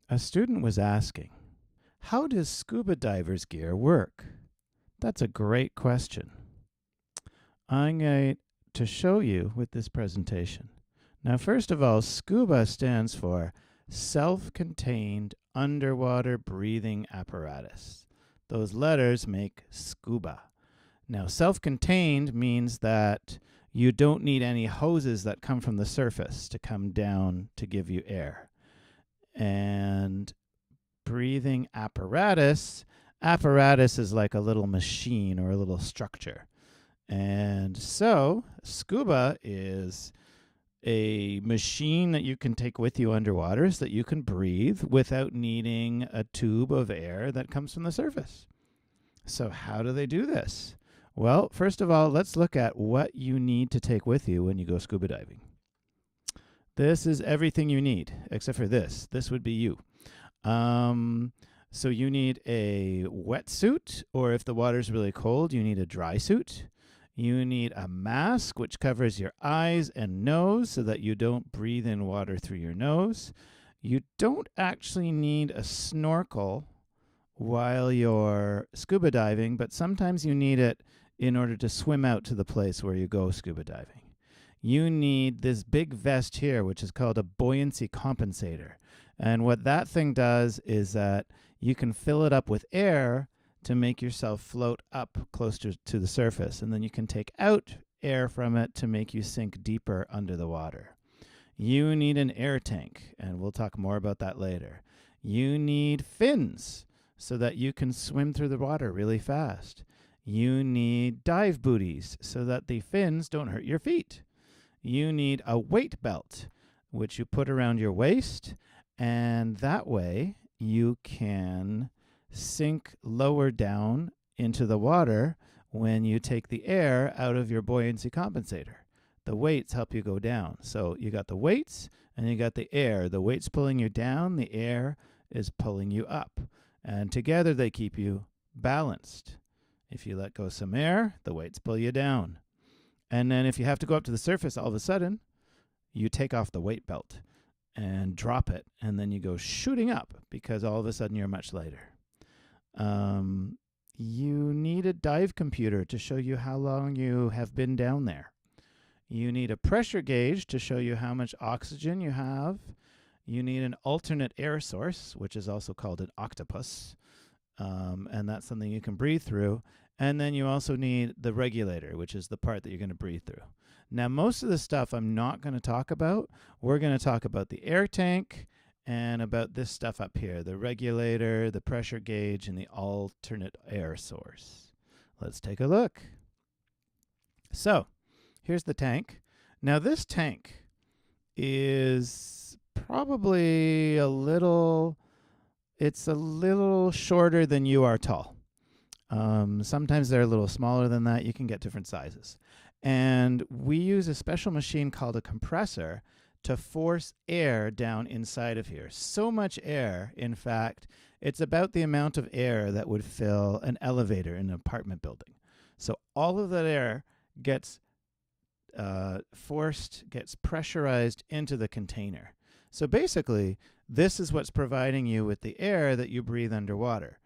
A student was asking, how does scuba divers' gear work? That's a great question. I'm going to show you with this presentation. Now, first of all, SCUBA stands for Self-Contained Underwater Breathing Apparatus. Those letters make SCUBA. Now, self-contained means that you don't need any hoses that come from the surface to come down to give you air. And breathing apparatus is like a little machine or a little structure. And so SCUBA is a machine that you can take with you underwater so that you can breathe without needing a tube of air that comes from the surface. So how do they do this? Well, first of all, let's look at what you need to take with you when you go scuba diving. This is everything you need, except for this. This would be you. So you need a wetsuit, or if the water's really cold, you need a dry suit. You need a mask, which covers your eyes and nose so that you don't breathe in water through your nose. You don't actually need a snorkel while you're scuba diving, but sometimes you need it in order to swim out to the place where you go scuba diving. You need this big vest here, which is called a buoyancy compensator. And what that thing does is that you can fill it up with air to make yourself float up closer to the surface. And then you can take out air from it to make you sink deeper under the water. You need an air tank, and we'll talk more about that later. You need fins so that you can swim through the water really fast. You need dive booties so that the fins don't hurt your feet. You need a weight belt, which you put around your waist, and that way you can sink lower down into the water when you take the air out of your buoyancy compensator. The weights help you go down. So you got the weights and you got the air. The weights pulling you down, the air is pulling you up. And together they keep you balanced. If you let go some air, the weights pull you down. And then if you have to go up to the surface, all of a sudden, you take off the weight belt and drop it, and then you go shooting up because all of a sudden you're much lighter. You need a dive computer to show you how long you have been down there. You need a pressure gauge to show you how much oxygen you have. You need an alternate air source, which is also called an octopus, and that's something you can breathe through. And then you also need the regulator, which is the part that you're going to breathe through. Now, most of the stuff I'm not going to talk about. We're going to talk about the air tank and about this stuff up here, the regulator, the pressure gauge, and the alternate air source. Let's take a look. So here's the tank. Now, this tank is probably it's a little shorter than you are tall. Sometimes they're a little smaller than that. You can get different sizes. And we use a special machine called a compressor to force air down inside of here. So much air, in fact, it's about the amount of air that would fill an elevator in an apartment building. So all of that air gets gets pressurized into the container. So basically, this is what's providing you with the air that you breathe underwater.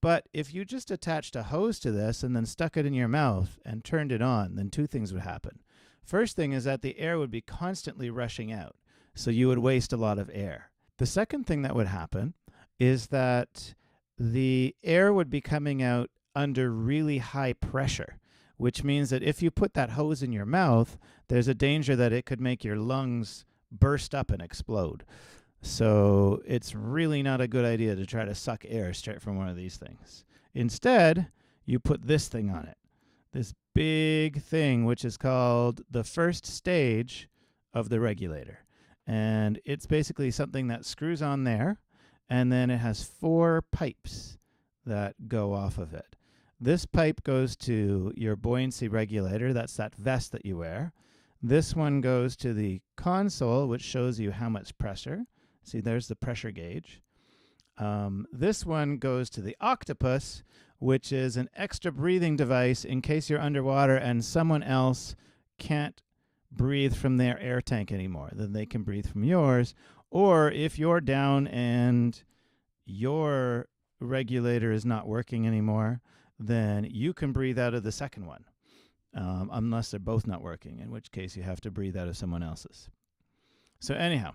But if you just attached a hose to this and then stuck it in your mouth and turned it on, then two things would happen. First thing is that the air would be constantly rushing out, so you would waste a lot of air. The second thing that would happen is that the air would be coming out under really high pressure, which means that if you put that hose in your mouth, there's a danger that it could make your lungs burst up and explode. So it's really not a good idea to try to suck air straight from one of these things. Instead, you put this thing on it, this big thing, which is called the first stage of the regulator. And it's basically something that screws on there, and then it has 4 pipes that go off of it. This pipe goes to your buoyancy regulator. That's that vest that you wear. This one goes to the console, which shows you how much pressure. See, there's the pressure gauge. This one goes to the octopus, which is an extra breathing device in case you're underwater and someone else can't breathe from their air tank anymore. Then they can breathe from yours. Or if you're down and your regulator is not working anymore, then you can breathe out of the second one, unless they're both not working, in which case you have to breathe out of someone else's. So anyhow,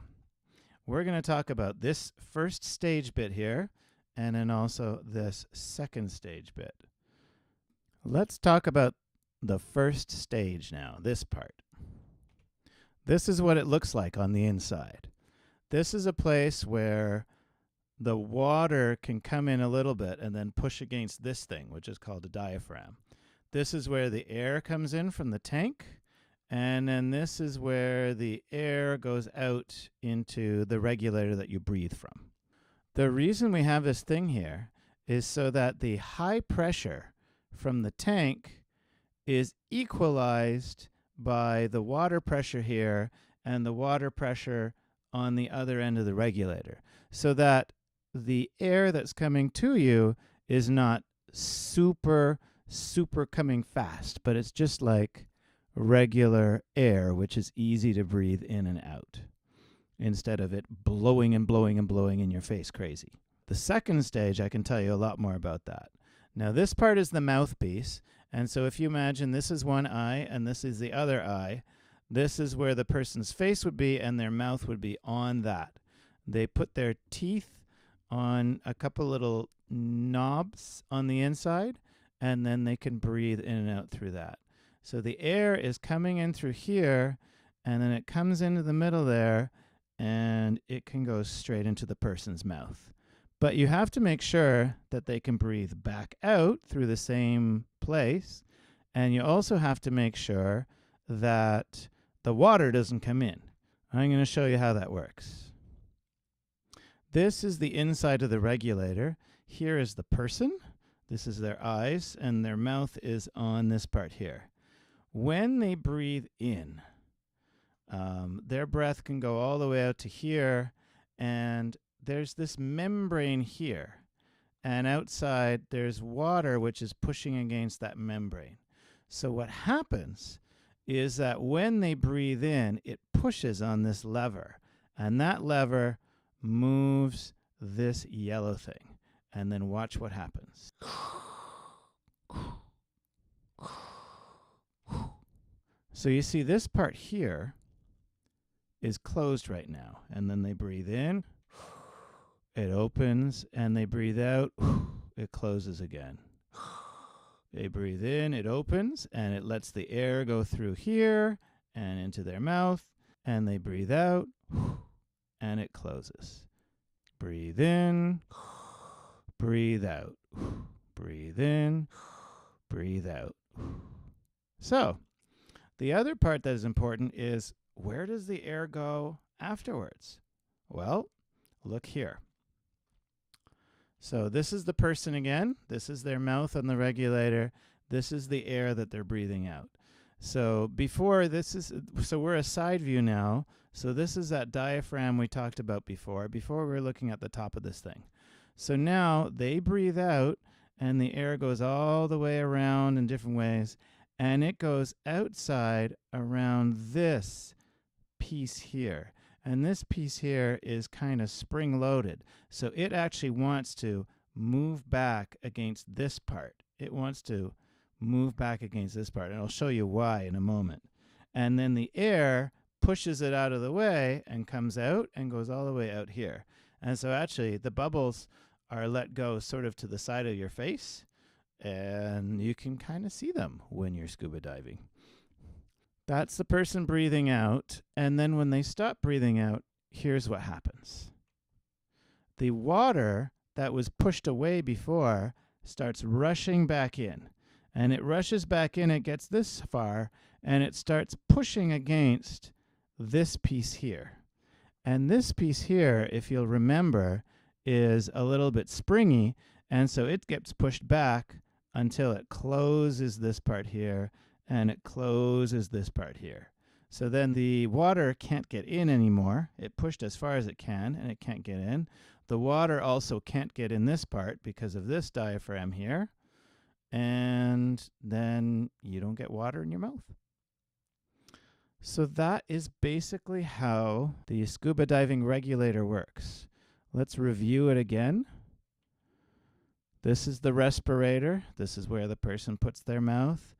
we're going to talk about this first stage bit here, and then also this second stage bit. Let's talk about the first stage now, this part. This is what it looks like on the inside. This is a place where the water can come in a little bit and then push against this thing, which is called a diaphragm. This is where the air comes in from the tank, and then this is where the air goes out into the regulator that you breathe from. The reason we have this thing here is so that the high pressure from the tank is equalized by the water pressure here and the water pressure on the other end of the regulator, so that the air that's coming to you is not super coming fast, but it's just like regular air, which is easy to breathe in and out, instead of it blowing and blowing and blowing in your face crazy. The second stage, I can tell you a lot more about that. Now, this part is the mouthpiece, and so if you imagine this is one eye and this is the other eye, this is where the person's face would be and their mouth would be on that. They put their teeth on a couple little knobs on the inside, and then they can breathe in and out through that. So the air is coming in through here, and then it comes into the middle there, and it can go straight into the person's mouth. But you have to make sure that they can breathe back out through the same place, and you also have to make sure that the water doesn't come in. I'm going to show you how that works. This is the inside of the regulator. Here is the person. This is their eyes, and their mouth is on this part here. When they breathe in, their breath can go all the way out to here, and there's this membrane here. And outside, there's water which is pushing against that membrane. So what happens is that when they breathe in, it pushes on this lever, and that lever moves this yellow thing. And then watch what happens. So you see this part here is closed right now, and then they breathe in, it opens, and they breathe out, it closes again. They breathe in, it opens, and it lets the air go through here and into their mouth, and they breathe out, and it closes. Breathe in, breathe out, breathe in, breathe out. So, the other part that is important is, where does the air go afterwards? Well, look here. So this is the person again. This is their mouth on the regulator. This is the air that they're breathing out. So so we're a side view now. So this is that diaphragm we talked about before. Before we were looking at the top of this thing. So now they breathe out, and the air goes all the way around in different ways, and it goes outside around this piece here. And this piece here is kind of spring-loaded. So it actually wants to move back against this part. It wants to move back against this part. And I'll show you why in a moment. And then the air pushes it out of the way and comes out and goes all the way out here. And so actually the bubbles are let go sort of to the side of your face. And you can kind of see them when you're scuba diving. That's the person breathing out, and then when they stop breathing out, here's what happens. The water that was pushed away before starts rushing back in, and it rushes back in, it gets this far, and it starts pushing against this piece here. And this piece here, if you'll remember, is a little bit springy, and so it gets pushed back until it closes this part here, and it closes this part here. So then the water can't get in anymore. It pushed as far as it can, and it can't get in. The water also can't get in this part because of this diaphragm here. And then you don't get water in your mouth. So that is basically how the scuba diving regulator works. Let's review it again. This is the respirator. This is where the person puts their mouth.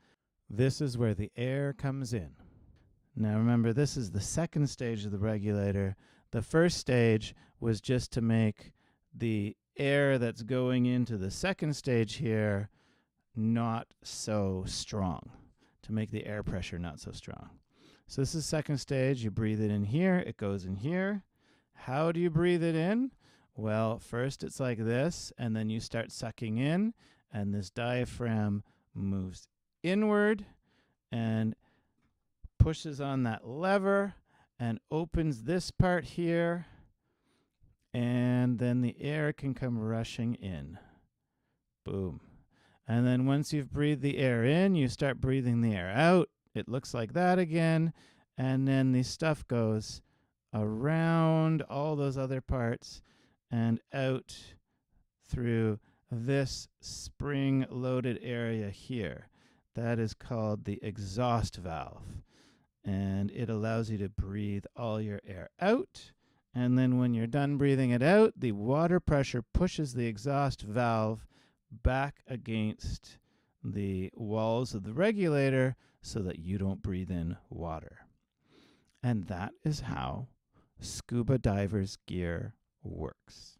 This is where the air comes in. Now remember, this is the second stage of the regulator. The first stage was just to make the air that's going into the second stage here not so strong, to make the air pressure not so strong. So this is second stage. You breathe it in here. It goes in here. How do you breathe it in? Well, first it's like this, and then you start sucking in, and this diaphragm moves inward and pushes on that lever and opens this part here, and then the air can come rushing in. Boom. And then once you've breathed the air in, you start breathing the air out. It looks like that again, and then the stuff goes around all those other parts and out through this spring-loaded area here. That is called the exhaust valve, and it allows you to breathe all your air out. And then when you're done breathing it out, the water pressure pushes the exhaust valve back against the walls of the regulator so that you don't breathe in water. And that is how scuba divers' gear works.